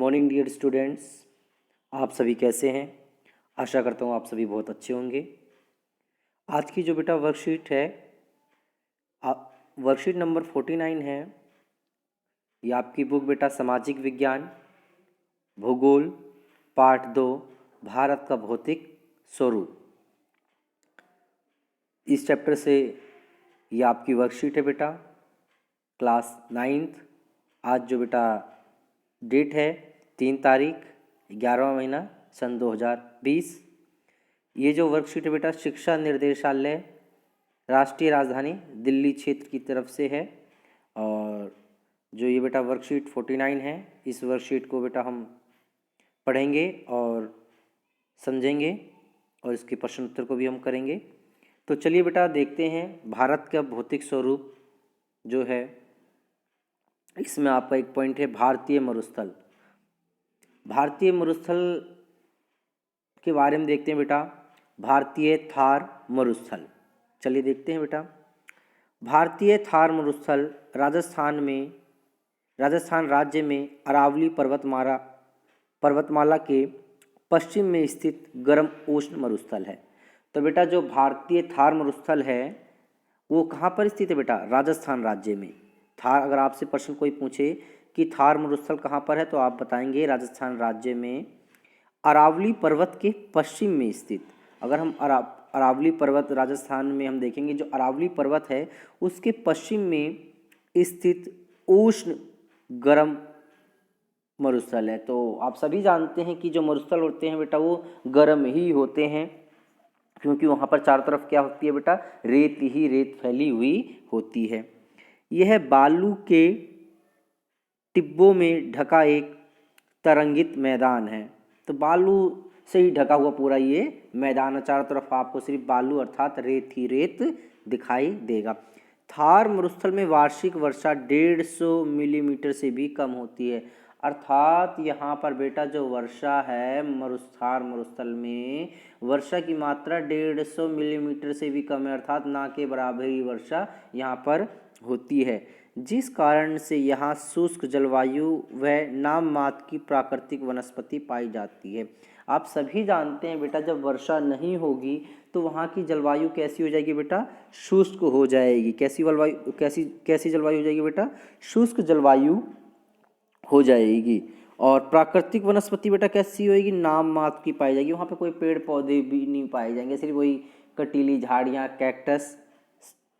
Morning dear students, आप सभी कैसे हैं। आशा करता हूँ आप सभी बहुत अच्छे होंगे। आज की जो बेटा वर्कशीट है, वर्कशीट नंबर 49 है। ये आपकी बुक बेटा सामाजिक विज्ञान भूगोल पार्ट 2 भारत का भौतिक स्वरूप, इस चैप्टर से ये आपकी वर्कशीट है बेटा, क्लास 9th। आज जो बेटा डेट है 3 तारीख 11वां महीना सन 2020। ये जो वर्कशीट है बेटा शिक्षा निर्देशालय राष्ट्रीय राजधानी दिल्ली क्षेत्र की तरफ से है। और जो ये बेटा वर्कशीट 49 है, इस वर्कशीट को बेटा हम पढ़ेंगे और समझेंगे और इसके प्रश्न उत्तर को भी हम करेंगे। तो चलिए बेटा देखते हैं भारत का भौतिक स्वरूप जो है। इसमें आपका एक पॉइंट है भारतीय मरुस्थल। भारतीय मरुस्थल के बारे में देखते हैं बेटा, भारतीय थार मरुस्थल। चलिए देखते हैं बेटा। भारतीय थार मरुस्थल राजस्थान राज्य में अरावली पर्वतमाला के पश्चिम में स्थित गर्म उष्ण मरुस्थल है। तो बेटा जो भारतीय थार मरुस्थल है वो कहाँ पर स्थित है बेटा, राजस्थान राज्य में। थार, अगर आपसे प्रश्न कोई पूछे कि थार मरुस्थल कहाँ पर है तो आप बताएंगे राजस्थान राज्य में अरावली पर्वत के पश्चिम में स्थित। अगर हम अरावली पर्वत राजस्थान में हम देखेंगे, जो अरावली पर्वत है उसके पश्चिम में स्थित उष्ण गर्म मरुस्थल है। तो आप सभी जानते हैं कि जो मरुस्थल होते हैं बेटा वो गर्म ही होते हैं, क्योंकि वहाँ पर चारों तरफ क्या होती है बेटा, रेत ही रेत फैली हुई होती है। यह बालू के टिब्बों में ढका एक तरंगित मैदान है। तो बालू से ही ढका हुआ पूरा ये मैदान है, चारों तरफ आपको सिर्फ बालू अर्थात रेत ही रेत दिखाई देगा। थार मरुस्थल में वार्षिक वर्षा 150 मिलीमीटर से भी कम होती है। अर्थात यहाँ पर बेटा जो वर्षा है थार मरुस्थल में वर्षा की मात्रा 150 मिलीमीटर से भी कम है, अर्थात ना के बराबर ही वर्षा यहाँ पर होती है, जिस कारण से यहाँ शुष्क जलवायु व नाम मात्र की प्राकृतिक वनस्पति पाई जाती है। आप सभी जानते हैं बेटा जब वर्षा नहीं होगी तो वहाँ की जलवायु कैसी हो जाएगी बेटा, शुष्क हो जाएगी। कैसी जलवायु हो जाएगी बेटा, शुष्क जलवायु हो जाएगी। और प्राकृतिक वनस्पति बेटा कैसी होगी, नाम मात्र की पाई जाएगी। वहाँ पे कोई पेड़ पौधे भी नहीं पाए जाएंगे, सिर्फ वही कटीली झाड़ियाँ कैक्टस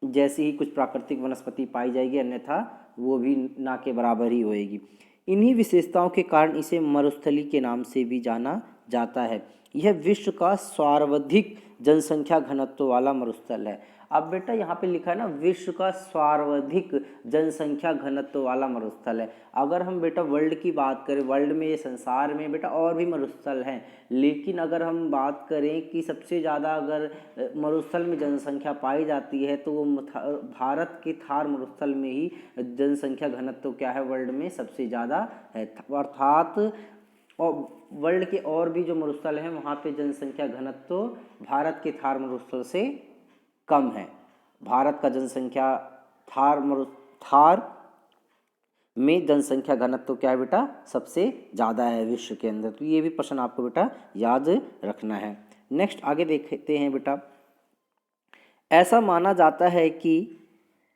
जैसी ही कुछ प्राकृतिक वनस्पति पाई जाएगी, अन्यथा वो भी ना के बराबर ही होएगी। इन्हीं विशेषताओं के कारण इसे मरुस्थली के नाम से भी जाना जाता है। यह विश्व का सर्वाधिक जनसंख्या घनत्व वाला मरुस्थल है। अब बेटा यहाँ पे लिखा है ना, विश्व का सर्वाधिक जनसंख्या घनत्व वाला मरुस्थल है। अगर हम बेटा वर्ल्ड की बात करें, वर्ल्ड में संसार में बेटा और भी मरुस्थल हैं, लेकिन अगर हम बात करें कि सबसे ज़्यादा अगर मरुस्थल में जनसंख्या पाई जाती है तो वो भारत के थार मरुस्थल में ही जनसंख्या घनत्व क्या है, वर्ल्ड में सबसे ज़्यादा है। अर्थात और वर्ल्ड के और भी जो मरुस्थल हैं वहाँ पे जनसंख्या घनत्व भारत के थार मरुस्थल से कम है। भारत का जनसंख्या थार में जनसंख्या घनत्व क्या है बेटा, सबसे ज़्यादा है विश्व के अंदर। तो ये भी प्रश्न आपको बेटा याद रखना है। नेक्स्ट आगे देखते हैं बेटा। ऐसा माना जाता है कि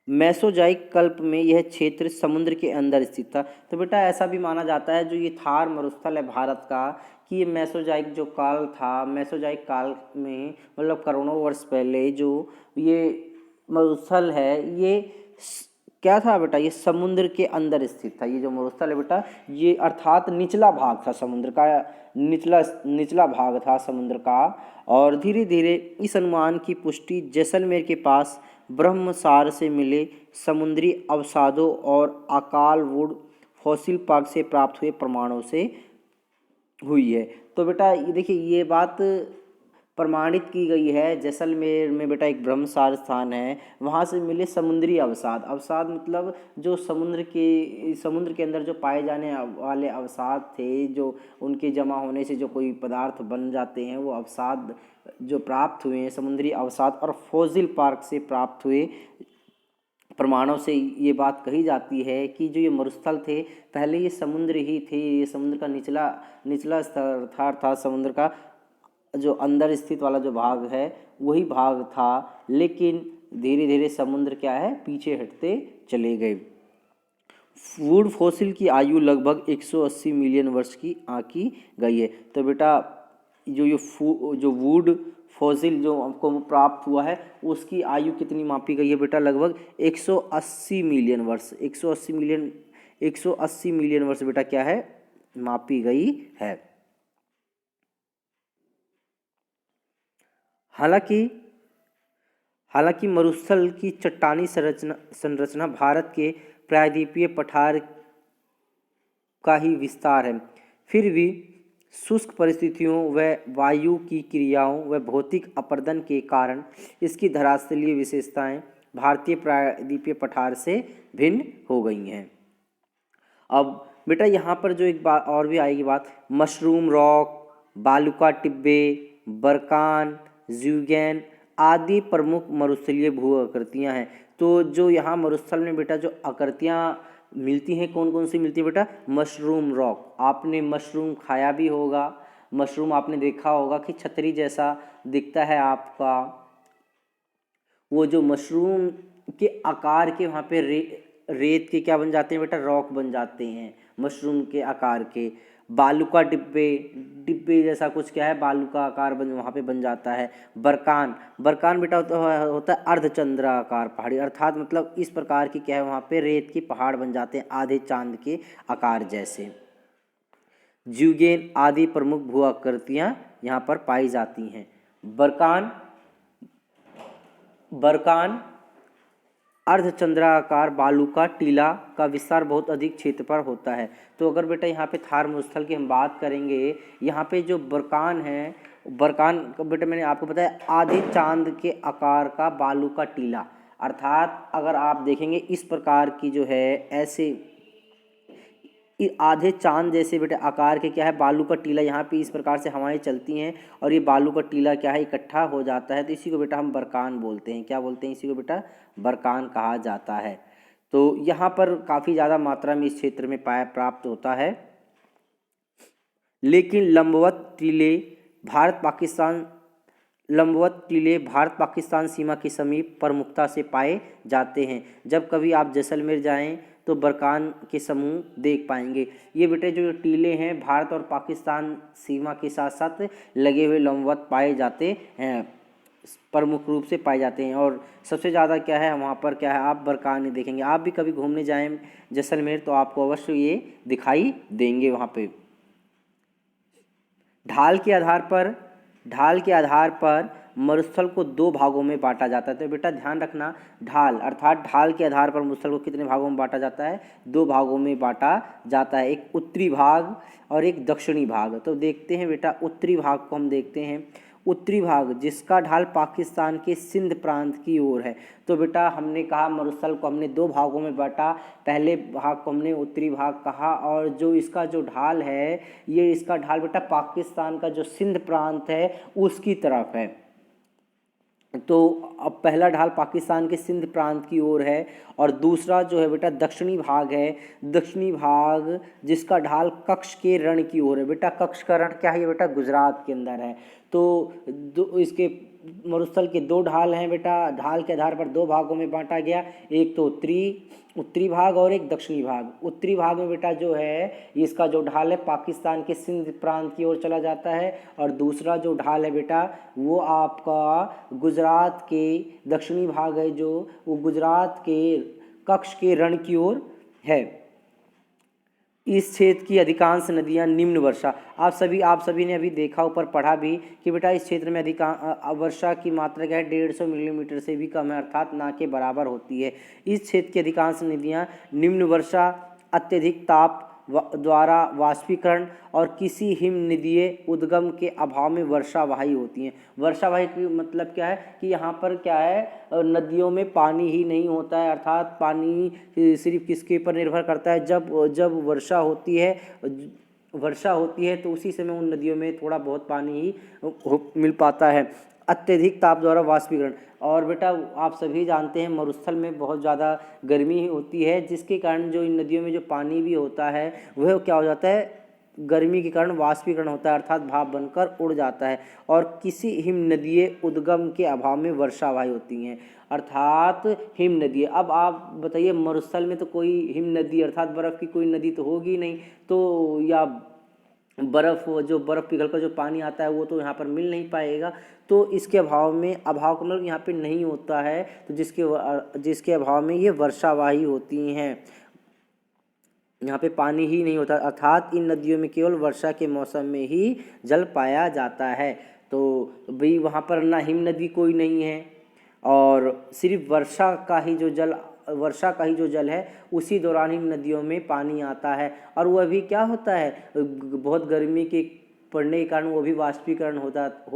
मेसोजाइक कल्प में यह क्षेत्र समुद्र के अंदर स्थित था। तो बेटा ऐसा भी माना जाता है जो ये थार मरुस्थल है भारत का, कि ये मेसोजाइक जो काल था, मेसोजाइक काल में मतलब करोड़ों वर्ष पहले जो ये मरुस्थल है ये क्या था बेटा, ये समुद्र के अंदर स्थित था। ये जो मरुस्थल है बेटा ये अर्थात निचला भाग था समुद्र का, निचला भाग था समुद्र का। और धीरे धीरे इस अनुमान की पुष्टि जैसलमेर के पास ब्रह्मसार से मिले समुद्री अवसादों और अकाल वुड फॉसिल पार्क से प्राप्त हुए प्रमाणों से हुई है। तो बेटा ये देखिए ये बात प्रमाणित की गई है। जैसलमेर में बेटा एक ब्रह्मसार स्थान है, वहाँ से मिले समुद्री अवसाद मतलब जो समुद्र के अंदर जो पाए जाने वाले अवसाद थे, जो उनके जमा होने से जो कोई पदार्थ बन जाते हैं, वो अवसाद जो प्राप्त हुए हैं समुद्री अवसाद और फॉसिल पार्क से प्राप्त हुए प्रमाणों से ये बात कही जाती है कि जो ये मरुस्थल थे पहले ये समुद्र ही थे, ये समुद्र का निचला निचला स्तर था समुद्र का जो अंदर स्थित वाला जो भाग है वही भाग था, लेकिन धीरे धीरे समुद्र क्या है पीछे हटते चले गए। वुड फॉसिल की आयु लगभग 180 मिलियन वर्ष की आंकी गई है। तो बेटा जो वुड फॉसिल जो हमको प्राप्त हुआ है उसकी आयु कितनी मापी गई है बेटा? लगभग 180 मिलियन वर्ष। 180 मिलियन वर्ष बेटा क्या है मापी गई है। हालांकि मरुस्थल की चट्टानी संरचना भारत के प्रायद्वीपीय पठार का ही विस्तार है, फिर भी शुष्क परिस्थितियों व वायु की क्रियाओं व भौतिक अपरदन के कारण इसकी धरातलीय विशेषताएं भारतीय प्रायद्वीपीय पठार से भिन्न हो गई हैं। अब बेटा यहाँ पर जो एक बात और भी आएगी बात, मशरूम रॉक, बालुका टिब्बे, बरकान, ज़्यूगेन आदि प्रमुख मरुस्थलीय भू आकृतियाँ हैं। तो जो यहाँ मरुस्थल में बेटा जो आकृतियाँ मिलती हैं कौन कौन सी मिलती है बेटा? Mushroom rock. आपने मशरूम खाया भी होगा, मशरूम आपने देखा होगा कि छतरी जैसा दिखता है आपका, वो जो मशरूम के आकार के वहाँ पे रेत के क्या बन जाते हैं बेटा? रॉक बन जाते हैं मशरूम के आकार के। बालुका डिब्बे जैसा कुछ क्या है बालुका आकार वहाँ पे बन जाता है। बरकान बेटा होता है अर्धचंद्राकार पहाड़ी, अर्थात मतलब इस प्रकार की क्या है वहाँ पे रेत के पहाड़ बन जाते हैं आधे चांद के आकार जैसे। ज़्यूगेन आदि प्रमुख भू आकृतियाँ यहाँ पर पाई जाती हैं। बरकान अर्धचंद्राकार बालुका टीला का विस्तार बहुत अधिक क्षेत्र पर होता है। तो अगर बेटा यहाँ पे थार मरुस्थल की हम बात करेंगे, यहाँ पे जो बरकान है, बरकान बेटा मैंने आपको बताया आधे चांद के आकार का बालुका टीला, अर्थात अगर आप देखेंगे इस प्रकार की जो है ऐसे आधे चांद जैसे बेटा आकार के क्या है बालू का टीला, यहाँ पे इस प्रकार से हवाएं चलती हैं और ये बालू का टीला क्या है इकट्ठा हो जाता है, तो इसी को बेटा हम बरकान बोलते हैं। क्या बोलते हैं? इसी को बेटा बरकान कहा जाता है। तो यहाँ पर काफ़ी ज़्यादा मात्रा में इस क्षेत्र में प्राप्त होता है, लेकिन लंबवत टीले भारत पाकिस्तान सीमा के समीप प्रमुखता से पाए जाते हैं। जब कभी आप जैसलमेर जाएं तो बरकान के समूह देख पाएंगे। ये बेटे जो टीले हैं भारत और पाकिस्तान सीमा के साथ साथ लगे हुए लंबवत पाए जाते हैं, प्रमुख रूप से पाए जाते हैं। और सबसे ज़्यादा क्या है वहाँ पर क्या है आप बरकान ही देखेंगे। आप भी कभी घूमने जाएं जैसलमेर तो आपको अवश्य ये दिखाई देंगे वहाँ पे। ढाल के आधार पर मरुस्थल को दो भागों में बांटा जाता है। तो बेटा ध्यान रखना, ढाल अर्थात ढाल के आधार पर मरुस्थल को कितने भागों में बांटा जाता है? दो भागों में बांटा जाता है, एक उत्तरी भाग और एक दक्षिणी भाग। तो देखते हैं बेटा उत्तरी भाग को हम देखते हैं। उत्तरी भाग जिसका ढाल पाकिस्तान के सिंध प्रांत की ओर है। तो बेटा हमने कहा मरुस्थल को हमने दो भागों में बांटा, पहले भाग को हमने उत्तरी भाग कहा और जो इसका जो ढाल है ये इसका ढाल बेटा पाकिस्तान का जो सिंध प्रांत है उसकी तरफ है। तो अब पहला ढाल पाकिस्तान के सिंध प्रांत की ओर है और दूसरा जो है बेटा दक्षिणी भाग है, दक्षिणी भाग जिसका ढाल कच्छ के रण की ओर है। बेटा कच्छ का रण क्या है? ये बेटा गुजरात के अंदर है। तो इसके मरुस्थल के दो ढाल हैं बेटा, ढाल के आधार पर दो भागों में बांटा गया, एक तो उत्तरी भाग और एक दक्षिणी भाग। उत्तरी भाग में बेटा जो है इसका जो ढाल है पाकिस्तान के सिंध प्रांत की ओर चला जाता है और दूसरा जो ढाल है बेटा वो आपका गुजरात के दक्षिणी भाग है जो वो गुजरात के कच्छ के रण की ओर है। इस क्षेत्र की अधिकांश नदियां निम्न वर्षा, आप सभी ने अभी देखा ऊपर पढ़ा भी कि बेटा इस क्षेत्र में अधिकांश वर्षा की मात्रा क्या है 150 मिलीमीटर से भी कम है, अर्थात ना के बराबर होती है। इस क्षेत्र की अधिकांश नदियां निम्न वर्षा, अत्यधिक ताप द्वारा वाष्पीकरण और किसी हिमनदीय उद्गम के अभाव में वर्षावाही होती हैं। वर्षावाही की मतलब क्या है कि यहाँ पर क्या है नदियों में पानी ही नहीं होता है, अर्थात पानी सिर्फ किसके ऊपर निर्भर करता है? जब वर्षा होती है तो उसी समय उन नदियों में थोड़ा बहुत पानी ही मिल पाता है। अत्यधिक ताप द्वारा वाष्पीकरण। और बेटा आप सभी जानते हैं मरुस्थल में बहुत ज़्यादा गर्मी होती है, जिसके कारण जो इन नदियों में जो पानी भी होता है वह क्या हो जाता है, गर्मी के कारण वाष्पीकरण होता है, अर्थात भाप बनकर उड़ जाता है। और किसी हिम नदीय उद्गम के अभाव में वर्षावाही होती हैं, अर्थात हिम नदी। अब आप बताइए मरुस्थल में तो कोई हिम नदी अर्थात बर्फ़ की कोई नदी तो होगी नहीं, तो या बर्फ़ जो बर्फ़ पिघल कर जो पानी आता है वो तो यहाँ पर मिल नहीं पाएगा। तो इसके अभाव में, अभाव का मतलब यहाँ पे नहीं होता है, तो जिसके अभाव में ये वर्षावाही होती हैं, यहाँ पे पानी ही नहीं होता, अर्थात इन नदियों में केवल वर्षा के मौसम में ही जल पाया जाता है। तो भाई वहाँ पर ना हिम नदी कोई नहीं है, और सिर्फ वर्षा का ही जो जल है उसी दौरान इन नदियों में पानी आता है। और वह भी क्या होता है, बहुत गर्मी के पड़ने के कारण वो भी वाष्पीकरण हो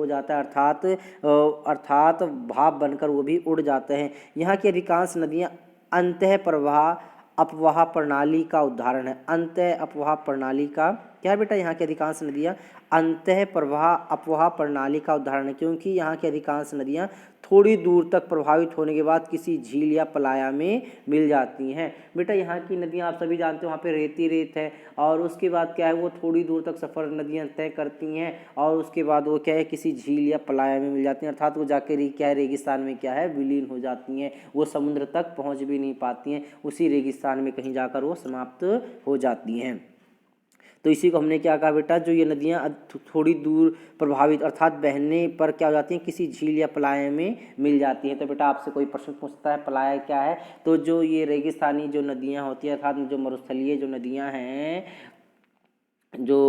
जाता है, अर्थात भाप बनकर वो भी उड़ जाते हैं। यहाँ की अधिकांश नदियाँ अंतः प्रवाह अपवाह प्रणाली का उदाहरण है। अंतः अपवाह प्रणाली का क्या है बेटा, यहाँ की अधिकांश नदियाँ अंतः प्रवाह अपवाह प्रणाली का उदाहरण है, क्योंकि यहाँ की अधिकांश नदियाँ थोड़ी दूर तक प्रभावित होने के बाद किसी झील या पलाया में मिल जाती हैं। बेटा यहाँ की नदियाँ आप सभी जानते हो वहाँ पे रेती रेत है, और उसके बाद क्या है वो थोड़ी दूर तक सफ़र नदियाँ तय करती हैं, और उसके बाद वो क्या है किसी झील या पलाया में मिल जाती हैं, अर्थात वो जाकर क्या है रेगिस्तान में क्या है विलीन हो जाती हैं, वो समुद्र तक पहुँच भी नहीं पाती हैं, उसी रेगिस्तान में कहीं जाकर वो समाप्त हो जाती हैं। तो इसी को हमने क्या कहा बेटा, जो ये नदियाँ थोड़ी दूर प्रभावित अर्थात बहने पर क्या हो जाती हैं, किसी झील या पलाय में मिल जाती हैं। तो बेटा आपसे कोई प्रश्न पूछता है पलाय क्या है, तो जो ये रेगिस्तानी जो नदियाँ होती हैं अर्थात जो मरुस्थलीय जो नदियाँ हैं, जो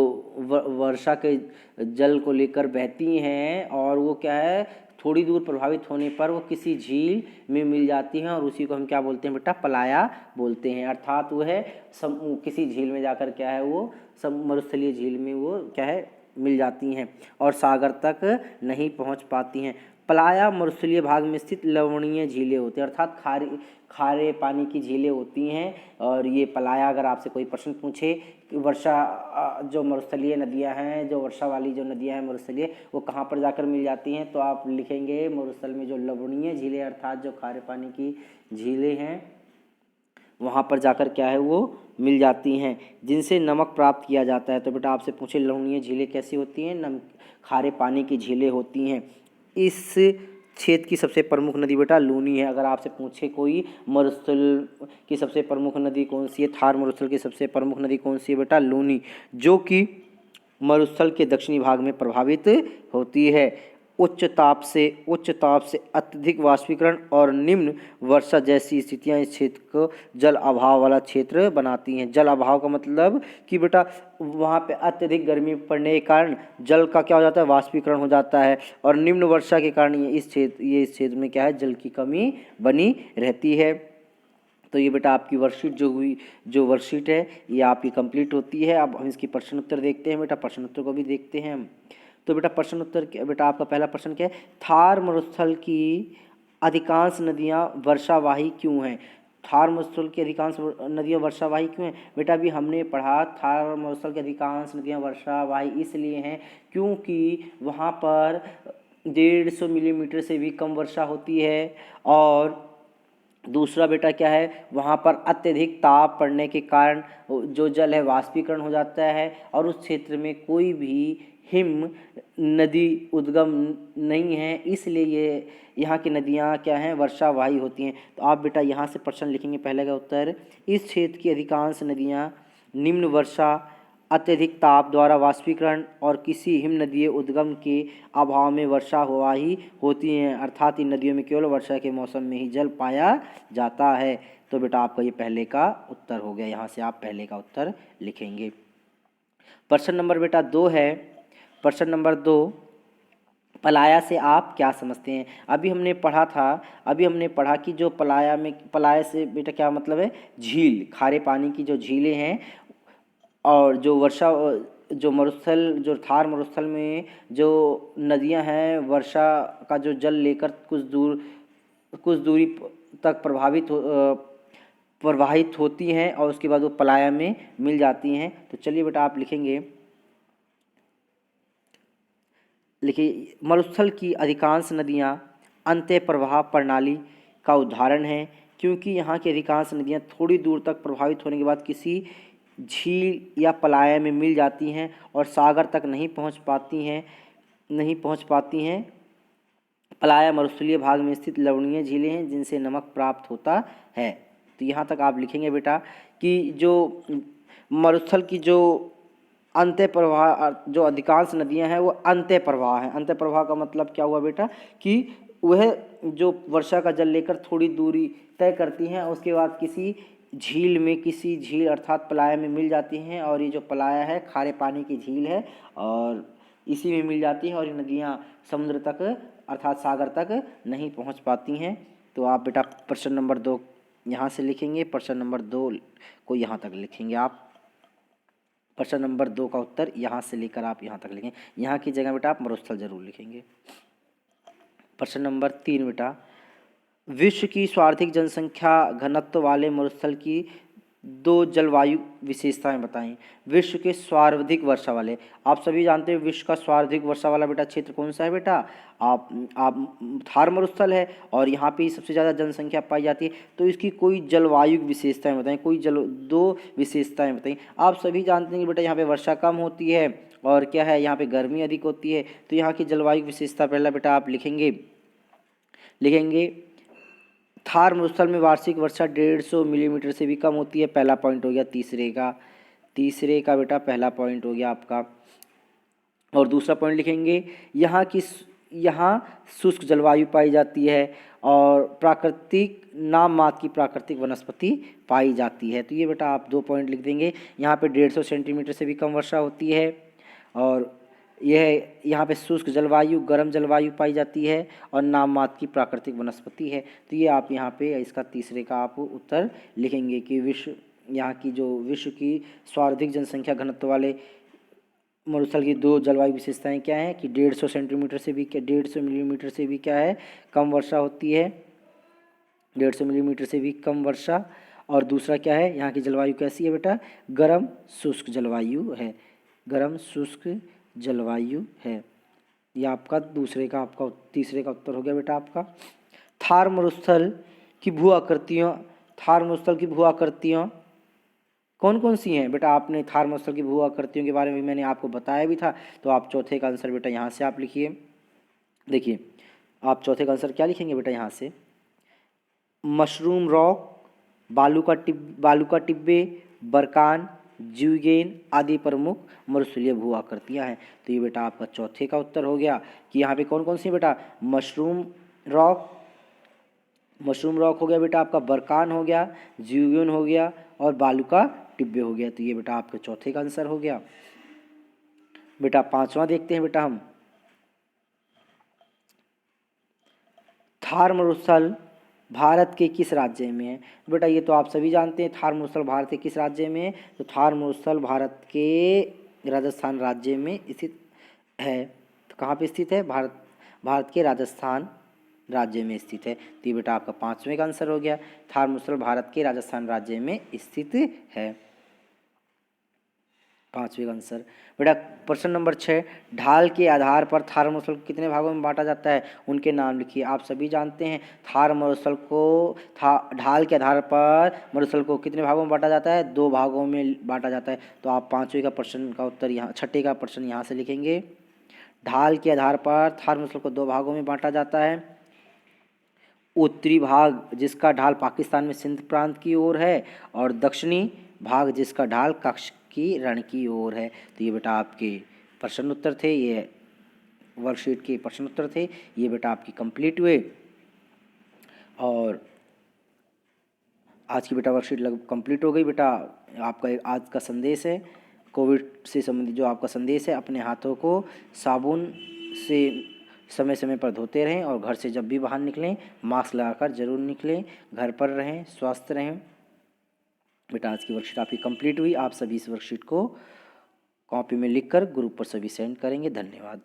वर्षा के जल को लेकर बहती हैं, और वो क्या है थोड़ी दूर प्रभावित होने पर वो किसी झील में मिल जाती हैं, और उसी को हम क्या बोलते हैं बेटा, पलाया बोलते हैं। अर्थात वो है किसी झील में जाकर क्या है वो मरुस्थलीय झील में वो क्या है मिल जाती हैं, और सागर तक नहीं पहुंच पाती हैं। पलाया मरुस्थलीय भाग में स्थित लवणीय झीलें होती हैं, अर्थात खारे पानी की झीलें होती हैं। और ये पलाया अगर आपसे कोई प्रश्न पूछे कि वर्षा जो मरुस्थलीय नदियां हैं, जो वर्षा वाली जो नदियां हैं मरुस्थलीय, वो कहाँ पर जाकर मिल जाती हैं, तो आप लिखेंगे मरुस्थल में जो लवणीय झीलें अर्थात जो खारे पानी की झीलें हैं वहाँ पर जाकर क्या है वो मिल जाती हैं, जिनसे नमक प्राप्त किया जाता है। तो बेटा आपसे पूछे लवणीय झीलें कैसी होती हैं, खारे पानी की झीलें होती हैं। इस क्षेत्र की सबसे प्रमुख नदी बेटा लूनी है। अगर आपसे पूछे कोई मरुस्थल की सबसे प्रमुख नदी कौन सी है, थार मरुस्थल की सबसे प्रमुख नदी कौन सी है बेटा, लूनी, जो कि मरुस्थल के दक्षिणी भाग में प्रभावित होती है। उच्च ताप से अत्यधिक वाष्पीकरण और निम्न वर्षा जैसी स्थितियां इस क्षेत्र को जल अभाव वाला क्षेत्र बनाती हैं। जल अभाव का मतलब कि बेटा वहाँ पे अत्यधिक गर्मी पड़ने के कारण जल का क्या हो जाता है, वाष्पीकरण हो जाता है, और निम्न वर्षा के कारण ये इस क्षेत्र में क्या है जल की कमी बनी रहती है। तो ये बेटा आपकी वर्कशीट जो वर्कशीट है ये आपकी कंप्लीट होती है। अब हम इसकी प्रश्न उत्तर देखते हैं बेटा, प्रश्न उत्तर को भी देखते हैं हम। तो बेटा प्रश्न उत्तर बेटा आपका पहला प्रश्न क्या है, थार मरुस्थल की अधिकांश नदियाँ वर्षावाही क्यों हैं। थार मरुस्थल की अधिकांश नदियाँ वर्षावाही क्यों हैं बेटा, अभी हमने पढ़ा थार मरुस्थल की अधिकांश नदियाँ वर्षावाही इसलिए हैं क्योंकि वहाँ पर 150 मिलीमीटर से भी कम वर्षा होती है, और दूसरा बेटा क्या है वहाँ पर अत्यधिक ताप पड़ने के कारण जो जल है वाष्पीकरण हो जाता है, और उस क्षेत्र में कोई भी हिम नदी उद्गम नहीं है, इसलिए ये यहाँ की नदियाँ क्या हैं वर्षावाही होती हैं। तो आप बेटा यहाँ से प्रश्न लिखेंगे पहले का उत्तर, इस क्षेत्र की अधिकांश नदियाँ निम्न वर्षा, अत्यधिक ताप द्वारा वाष्पीकरण और किसी हिम नदीय उद्गम के अभाव में वर्षावाही होती हैं, अर्थात इन नदियों में केवल वर्षा के मौसम में ही जल पाया जाता है। तो बेटा आपका ये पहले का उत्तर हो गया, यहाँ से आप पहले का उत्तर लिखेंगे। प्रश्न नंबर बेटा 2 है, प्रश्न नंबर 2, पलाया से आप क्या समझते हैं। अभी हमने पढ़ा कि जो पलाया से बेटा क्या मतलब है, झील, खारे पानी की जो झीलें हैं, और जो थार मरुस्थल में जो नदियां हैं वर्षा का जो जल लेकर कुछ दूरी तक प्रवाहित होती हैं, और उसके बाद वो पलाया में मिल जाती हैं। तो चलिए बेटा आप लिखेंगे लिखिए, मरुस्थल की अधिकांश नदियाँ अंतः प्रवाह प्रणाली का उदाहरण हैं, क्योंकि यहाँ की अधिकांश नदियाँ थोड़ी दूर तक प्रभावित होने के बाद किसी झील या पलाया में मिल जाती हैं और सागर तक नहीं पहुँच पाती हैं। पलाया मरुस्थलीय भाग में स्थित लवणीय झीलें हैं जिनसे नमक प्राप्त होता है। तो यहाँ तक आप लिखेंगे बेटा कि जो मरुस्थल की जो अंत्य प्रवाह, जो अधिकांश नदियाँ हैं वो अंत्य प्रवाह हैं। अंत्य प्रवाह का मतलब क्या हुआ बेटा कि वह जो वर्षा का जल लेकर थोड़ी दूरी तय करती हैं, उसके बाद किसी झील अर्थात पलाया में मिल जाती हैं। और ये जो पलाया है खारे पानी की झील है और इसी में मिल जाती हैं, और ये नदियाँ समुद्र तक अर्थात सागर तक नहीं पहुंच पाती हैं। तो आप बेटा प्रश्न नंबर 2 यहाँ से लिखेंगे, प्रश्न नंबर 2 को यहाँ तक लिखेंगे आप। प्रश्न नंबर 2 का उत्तर यहाँ से लेकर आप यहाँ तक लिखेंगे। यहाँ की जगह बेटा आप मरुस्थल जरूर लिखेंगे। प्रश्न नंबर 3 बेटा, विश्व की सर्वाधिक जनसंख्या घनत्व वाले मरुस्थल की 2 जलवायु विशेषताएं बताएं। विश्व के सर्वाधिक वर्षा वाले, आप सभी जानते हैं विश्व का सर्वाधिक वर्षा वाला बेटा क्षेत्र कौन सा है बेटा, आप थार मरुस्थल है और यहाँ पे सबसे ज़्यादा जनसंख्या पाई जाती है। तो इसकी कोई जलवायु विशेषताएं बताएं, कोई 2 विशेषताएं बताएं। आप सभी जानते हैं कि बेटा यहाँ पे वर्षा कम होती है और क्या है, यहाँ पे गर्मी अधिक होती है। तो यहाँ की जलवायु विशेषता पहला बेटा आप लिखेंगे थार मरुस्थल में वार्षिक वर्षा 150 मिलीमीटर से भी कम होती है। पहला पॉइंट हो गया तीसरे का बेटा पहला पॉइंट हो गया आपका। और दूसरा पॉइंट लिखेंगे यहाँ शुष्क जलवायु पाई जाती है और प्राकृतिक नाम मात्र की प्राकृतिक वनस्पति पाई जाती है। तो ये बेटा आप 2 पॉइंट लिख देंगे। यहाँ पे 150 सेंटीमीटर से भी कम वर्षा होती है और यह यहाँ पे शुष्क जलवायु, गर्म जलवायु पाई जाती है और नाम मात्र की प्राकृतिक वनस्पति है। तो ये आप यहाँ पे इसका तीसरे का आप उत्तर लिखेंगे कि विश्व की सर्वाधिक जनसंख्या घनत्व वाले मरुस्थल की 2 जलवायु विशेषताएं क्या हैं कि 150 मिलीमीटर से भी क्या है, कम वर्षा होती है, 150 मिलीमीटर से भी कम वर्षा। और दूसरा क्या है, यहाँ की जलवायु कैसी है बेटा, गर्म शुष्क जलवायु है, गर्म शुष्क जलवायु है। यह आपका तीसरे का उत्तर हो गया बेटा आपका। थार मरुस्थल की भू आकृतियाँ कौन कौन सी हैं बेटा, आपने थार मरुस्थल की भू आकृतियों के बारे में मैंने आपको बताया भी था। तो आप चौथे का आंसर बेटा यहाँ से आप लिखिए। देखिए आप चौथे का आंसर क्या लिखेंगे बेटा, यहाँ से मशरूम रॉक, बालू का टिब्बे, बरकान, ज्यूगेन आदि प्रमुख मरुस्थलीय भू आकृतियाँ हैं। तो ये बेटा आपका चौथे का उत्तर हो गया कि यहाँ पे कौन कौन सी बेटा, मशरूम रॉक हो गया बेटा आपका, बरकान हो गया, ज्यूगेन हो गया और बालू का टिब्बे हो गया। तो ये बेटा आपके चौथे का आंसर हो गया। बेटा 5वां देखते हैं बेटा हम, थार मरुस्थल भारत के किस राज्य में है। बेटा ये तो आप सभी जानते हैं थार मरुस्थल भारत के किस राज्य में है। तो थार मरुस्थल भारत के राजस्थान राज्य में स्थित है। तो कहाँ पे स्थित है, भारत के राजस्थान राज्य में स्थित है। तो ये बेटा आपका 5वें का आंसर हो गया, थार मरुस्थल भारत के राजस्थान राज्य में स्थित है, 5वें का आंसर। बेटा प्रश्न नंबर 6, ढाल के आधार पर थार मरुस्थल को कितने भागों में बांटा जाता है, उनके नाम लिखिए। आप सभी जानते हैं थार मरुस्थल को ढाल के आधार पर मरुस्थल को कितने भागों में बांटा जाता है, 2 भागों में बांटा जाता है। तो आप 5वें का प्रश्न का उत्तर यहाँ, 6ठे का प्रश्न यहाँ से लिखेंगे। ढाल के आधार पर थार मरुस्थल को 2 भागों में बांटा जाता है। उत्तरी भाग जिसका ढाल पाकिस्तान में सिंध प्रांत की ओर है और दक्षिणी भाग जिसका ढाल कच्छ की रण की ओर है। तो ये बेटा आपके प्रश्न उत्तर थे, ये वर्कशीट के प्रश्न उत्तर थे। ये बेटा आपकी कंप्लीट हुए और आज की बेटा वर्कशीट कंप्लीट हो गई। बेटा आपका आज का संदेश है, कोविड से संबंधित जो आपका संदेश है, अपने हाथों को साबुन से समय समय पर धोते रहें और घर से जब भी बाहर निकलें मास्क लगाकर जरूर निकलें, घर पर रहें, स्वस्थ रहें। बेटा आज की वर्कशीट आपकी कंप्लीट हुई। आप सभी इस वर्कशीट को कॉपी में लिखकर ग्रुप पर सभी सेंड करेंगे। धन्यवाद।